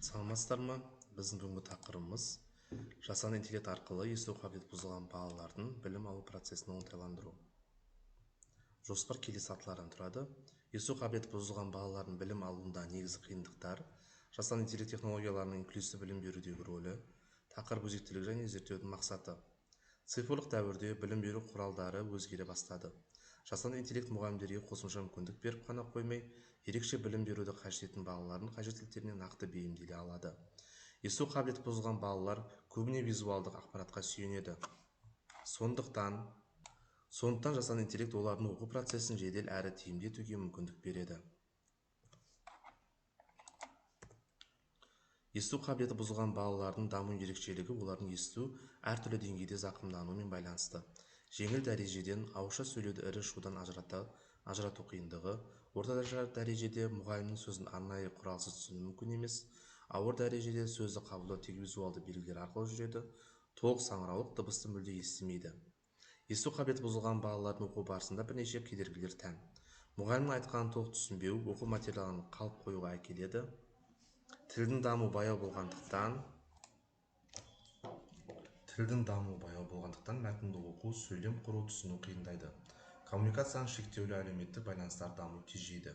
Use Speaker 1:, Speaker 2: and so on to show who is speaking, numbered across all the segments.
Speaker 1: Саламатсыздар ма? Біздің бүгінгі тақырыбымыз жасанды интеллект арқылы есту қабілеті бұзылған балалардың білім алу процесін оңтайландыру. Жоспар келесі сатылардан тұрады. Есту қабілеті бұзылған балалардың білім алуында негізгі қиындықтар, жасанды интеллект технологияларының инклюзивті білім берудегі рөлі, тақырып өзектілігі және зерттеудің мақсаты. Цифрлық дәуірде білім беру құралдары өзгере бастады. Жасанды интеллект мұғалімдерге қосымша мүмкіндік беріп қана қоймай, ерекше білім беруді қажет ететін балалардың қажеттіліктеріне нақты бейімделе алады. Есту қабілеті бұзылған балалар көбіне визуалдық ақпаратқа сүйенеді. Сондықтан жасанды интеллект олардың оқу процесін жедел әрі тиімді етуге мүмкіндік береді. Есту қабілеті бұзылған балалардың даму ерекшелігі олардың есту әртүрлі деңгейде зақымдануымен байланысты. Жеңіл дәрежеден ауызша сөйлеуді ірі шудан ажырату қиындығы, орта дәрежеде мұғалімнің сөзін арнайы құралсыз түсіну мүмкін емес, ауыр дәрежеде сөзді қабылдау тек визуалды белгілер арқылы жүреді, толық саңыраулық дыбысты мүлде естімейді. Есту қабілеті бұзылған балалардың оқу барысында бірнеше кедергілер тән. Мұғалімнің айтқанын толық түсінбеу оқу материалын қалып қоюға әкеледі. Тілдің даму баяу болғандықтан мәтінді оқу, сөйлем құру, түсіну қиындайды. Коммуникацияның шектеулі әлеуметтік байланыстар даму тежейді.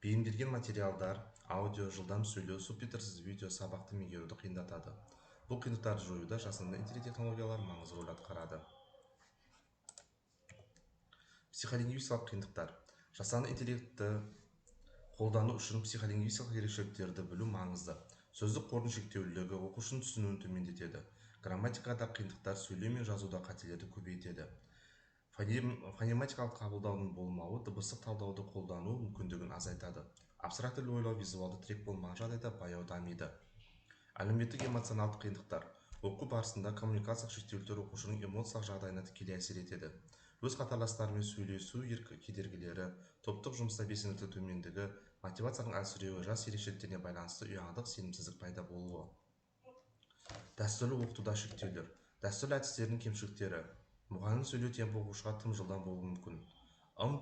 Speaker 1: Бейімделген материалдар, аудио, жылдам сөйлеу, субтитрсіз видео сабақты меңгеруді қиындатады. Бұл қиындықтарды жоюда жасанды интеллект технологиялары маңызды рөл атқарады. Психолингвистикалық қиындықтар. Жасанды интеллектті қолдану үшін психолингвистикалық ерекшеліктерді білу маңызды. Сөздік қордың шектеулілігі оқушының түсінуін төмендетеді. Грамматикада қиындықтар, сөйлеу мен жазуда қателерді көбейтеді. Фонематикалық қабылдаудың болмауы дыбыстық талдауды қолдану мүмкіндігін азайтады. Абстрактілі ойлау визуалды тірек болмаған жағдайда баяу дамиды. Әлеуметтік эмоционалдық қиындықтар. Оқу барысында коммуникациялық шектеуліктер оқушының эмоциялық жағдайына тікелей әсер етеді. Өз қатарластарымен сөйлесу кедергілері, топтық жұмыста белсенділіктің төмендігі, мотивацияның әлсіреуі, жас ерекшеліктеріне байланысты ұяңдық, сенімсіздік пайда болуы. Дәстүрлі оқытуда шектеулер. Дәстүрлі әдістердің кемшіліктері. Мұғалім сөйлеу темпі оқушыға тым жылдам болуы мүмкін.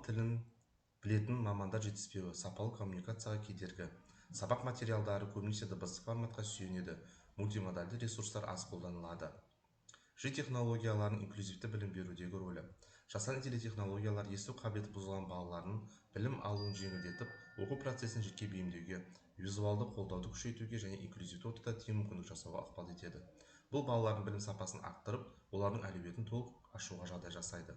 Speaker 1: Тілін білетін мамандар жетіспеуі, сапалы коммуникацияға кедергі. Сабақ материалдары көбінесе дыбыстық форматқа сүйенеді. Мультимодальді ресурстар аз қолданылады. Технологиялардың инклюзивті білім берудегі рөлі. Жасанды интеллект технологиялар есту қабілеті бұзылған балалардың білім алуын жеңілдетіп, оқу процесін жеке бейімдеуге, визуалды қолдауды күшейтуге және инклюзивті ортада тең мүмкіндік жасауға ықпал етеді. Бұл балалардың білім сапасын арттырып, олардың әлеуетін толық ашуға жағдай жасайды.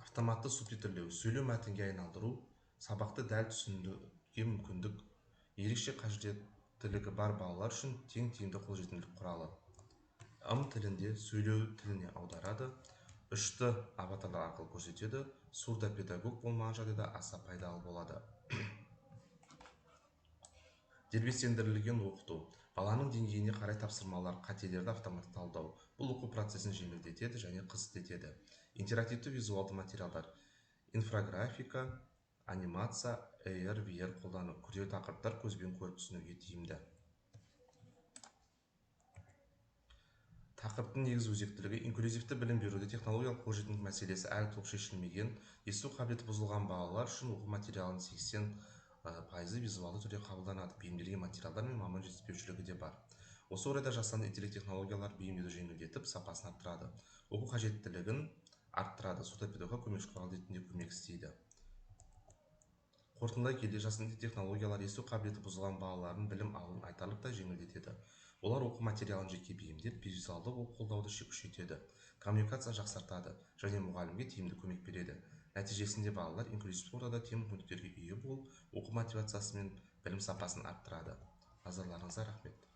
Speaker 1: Автоматты субтитрлеу, сөйлеу мәтінге айналдыру, сабақты дәл түсінуге мүмкіндік, ерекше қажеттілігі бар балалар үшін тең тиімді қолжетімділік құралы. Тілінде сөйлеу тіліне аударады, үшті аватарлар арқылы көрсетеді, сурдопедагог болмаған жағдайда аса пайдалы болады. Дербестендірілген оқыту. Баланың деңгейіне қарай тапсырмалар, қателерді автоматты талдау. Бұл оқу процесін жеңілдетеді және қызықтетеді. Интерактивті визуалды материалдар. Инфографика, анимация, AR, VR қолдану. Күрделі тақырыптар көзбен көріп түсінуге тиімді. Тақырыптың негізгі өзектілігі. Инклюзивті білім беруде технологиялық қолжетімділік мәселесі әлі толық шешілмеген. Есту қабілеті бұзылған балалар үшін оқу материалының 80% визуалды түрде қабылданады. Бейімделген материалдар мен маман жетіспеушілігі де бар. Осы орайда жасанды интеллект технологиялар бейімдеуді жеңілдетіп, сапасын арттырады. Оқу қажеттілігін арттырады. Сурдопедагогқа көмекші құрал ретінде көмек істейді. Қорытындылай келе, жасанды технологиялар есту қабілеті бұзылған балалардың білім алуын айтарлықтай жеңілдетеді. Олар оқу материалын жеке бейімдеп, визуалды қолдауды күшейтеді, коммуникация жақсартады және мұғалімге тиімді көмек береді. Нәтижесінде балалар инклюзивті ортада тең мүмкіндіктерге ие болып, оқу мотивациясы мен білім сапасын арттырады. Назарларыңызға рахмет.